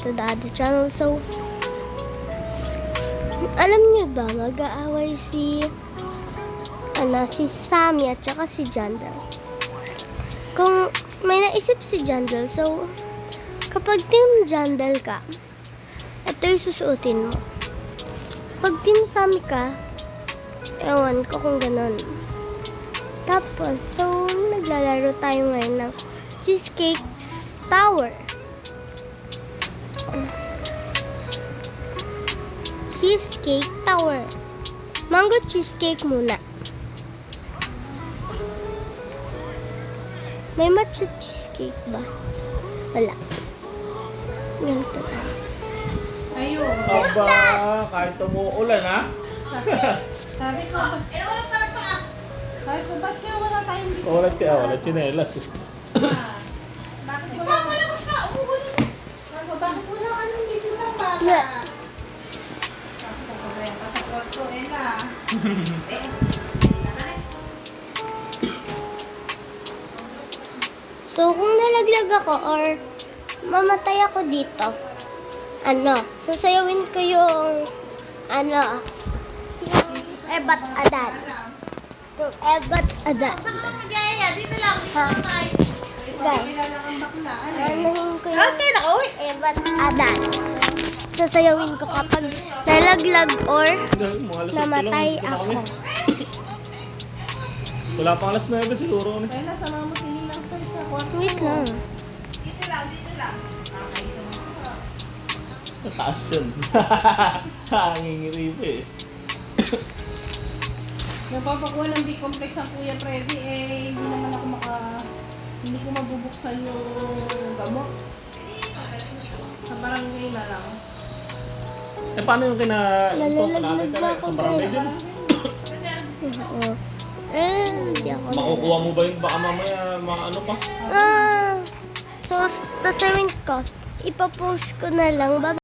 to the other channel. So, alam niyo ba, mag-aaway si Sammy at saka si Jandel. Kung may naisip si Jandel, so, kapag team Jandel ka, ito yung susuotin mo. Pag team Sammy ka, ewan ko kung ganun. Tapos, so, naglalaro tayo ngayon ng Cheesecake Tower. Cheesecake Tower. Mango cheesecake muna. May matcha cheesecake ba? Wala. Ganito lang. Ayun. Aba, kahit umuulan ha? Sabi ko, ba't kaya wala tayong bisita? Wala chinelas eh. Bakit wala ka ng bisita, bata? Yeah. Bakit ka sa kwarto, Ella? So, kung nalaglag ako or mamatay ako dito, sasayawin ko yung, yung Ebat Adan. Yung Ebat Adan. Magyaya, dito lang. Ha? Guys, Kilala kang bakla. anahin ko yung Ebat Adan. Sasayawin ko kapag nalaglag or namatay ako. Wala pang alas 9 siguro. Ella, sama mo si Ninang sa kwarto. Wait lang. Dito lang. Taas yun. Hangingiri pa eh. Napapakuha ng B-complex ang Kuya Freddy, hindi naman ako hindi ko mabubuksan yung gamot. Sa barangay na lang. Paano yung Nalalaglag na ako, sa barangay din? Oo. Hindi ako Makukuha mo ba yun? Baka mamaya mga ano pa? So, sasawin ko, ipapost ko na lang.